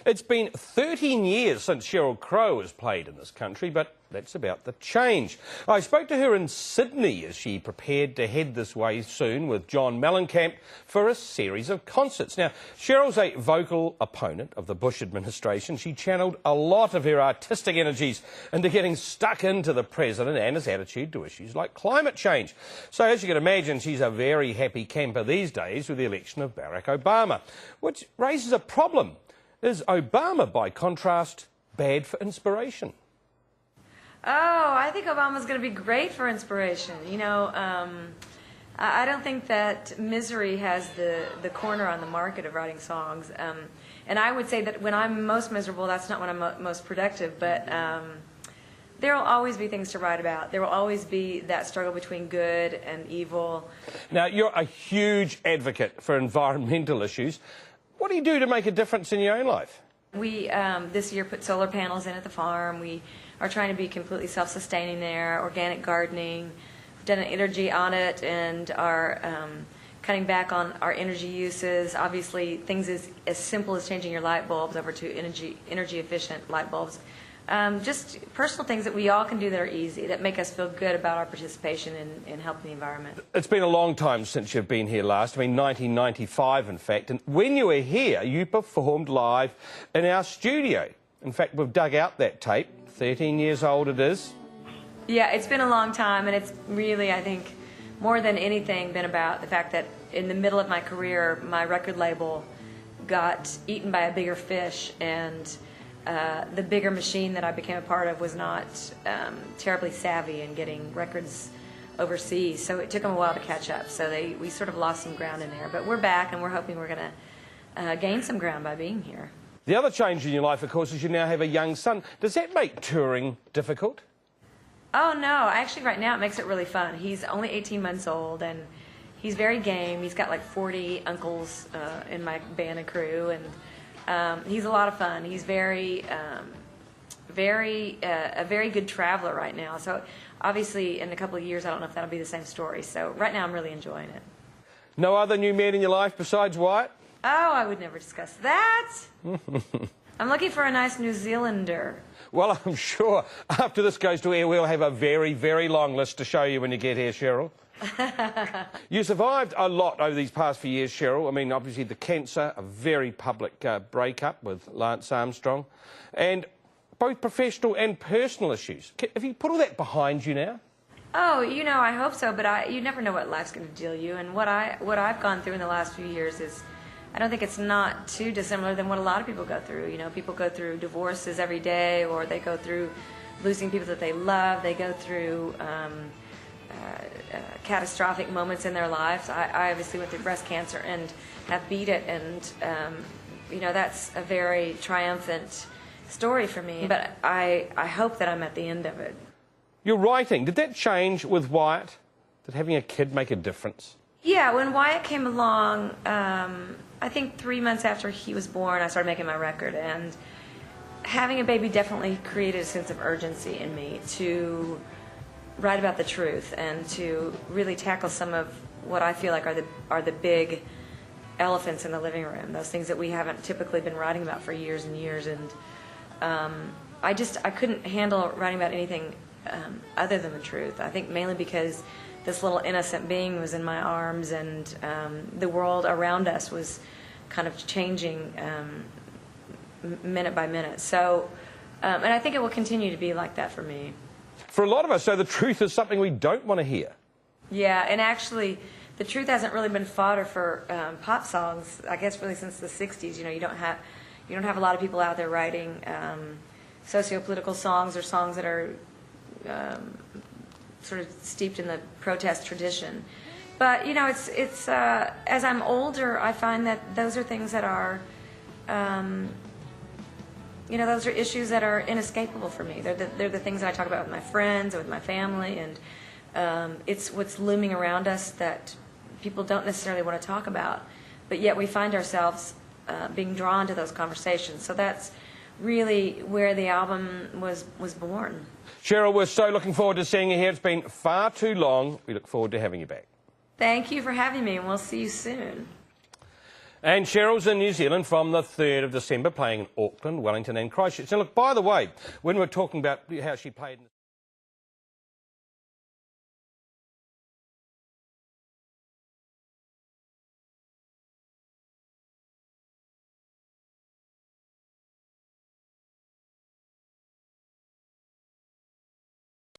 It's been 13 years since Sheryl Crow has played in this country, but that's about to change. I spoke to her in Sydney as she prepared to head this way soon with John Mellencamp for a series of concerts. Now, Sheryl's a vocal opponent of the Bush administration. She channelled a lot of her artistic energies into getting stuck into the president and his attitude to issues like climate change. So, as you can imagine, she's a very happy camper these days with the election of Barack Obama, which raises a problem. Is Obama, by contrast, bad for inspiration? Oh, I think Obama's going to be great for inspiration. You know, I don't think that misery has the corner on the market of writing songs. And I would say that when I'm most miserable, that's not when I'm most productive. But there will always be things to write about. There will always be that struggle between good and evil. Now, you're a huge advocate for environmental issues. What do you do to make a difference in your own life? We, this year, put solar panels in at the farm. We are trying to be completely self-sustaining there, organic gardening. We've done an energy audit and are cutting back on our energy uses. Obviously, things as simple as changing your light bulbs over to energy-efficient light bulbs. Just personal things that we all can do that are easy, that make us feel good about our participation in helping the environment. It's been a long time since you've been here last, 1995 in fact, and when you were here you performed live in our studio. In fact, we've dug out that tape, 13 years old it is. Yeah, it's been a long time, and it's really, I think, more than anything been about the fact that in the middle of my career, my record label got eaten by a bigger fish, and the bigger machine that I became a part of was not terribly savvy in getting records overseas, so it took them a while to catch up. So we sort of lost some ground in there, but we're back, and we're hoping we're going to gain some ground by being here. The other change in your life, of course, is you now have a young son. Does that make touring difficult? Oh, no. Actually, right now it makes it really fun. He's only 18 months old, and he's very game. He's got like 40 uncles in my band and crew, and he's a lot of fun. He's a very good traveler right now. So obviously in a couple of years I don't know if that'll be the same story. So right now I'm really enjoying it. No other new men in your life besides Wyatt? Oh, I would never discuss that. I'm looking for a nice New Zealander. Well, I'm sure after this goes to air we'll have a very, very long list to show you when you get here, Sheryl. You survived a lot over these past few years, Sheryl. I mean, obviously the cancer, a very public breakup with Lance Armstrong, and both professional and personal issues. Have you put all that behind you now? Oh, you know, I hope so, but you never know what life's going to deal you. And what I've gone through in the last few years is, I don't think it's not too dissimilar than what a lot of people go through. You know, people go through divorces every day, or they go through losing people that they love. They go through catastrophic moments in their lives. I obviously went through breast cancer and have beat it, and you know, that's a very triumphant story for me. But I hope that I'm at the end of it. Your writing, did that change with Wyatt? Did having a kid make a difference? Yeah, when Wyatt came along, I think 3 months after he was born, I started making my record, and having a baby definitely created a sense of urgency in me to write about the truth and to really tackle some of what I feel like are the big elephants in the living room, those things that we haven't typically been writing about for years and years. And I couldn't handle writing about anything other than the truth. I think mainly because this little innocent being was in my arms, and the world around us was kind of changing minute by minute. So, and I think it will continue to be like that for me. For a lot of us, so the truth is something we don't want to hear. Yeah, and actually, the truth hasn't really been fodder for pop songs, I guess, really since the '60s. You know, you don't have a lot of people out there writing socio-political songs or songs that are sort of steeped in the protest tradition. But you know, it's as I'm older, I find that those are things that are, you know, those are issues that are inescapable for me. They're the things that I talk about with my friends and with my family, and it's what's looming around us that people don't necessarily want to talk about, but yet we find ourselves being drawn to those conversations. So that's really where the album was born. Sheryl, we're so looking forward to seeing you here. It's been far too long. We look forward to having you back. Thank you for having me, and we'll see you soon. And Sheryl's in New Zealand from the 3rd of December, playing in Auckland, Wellington and Christchurch. Now, look, by the way, when we're talking about how she played...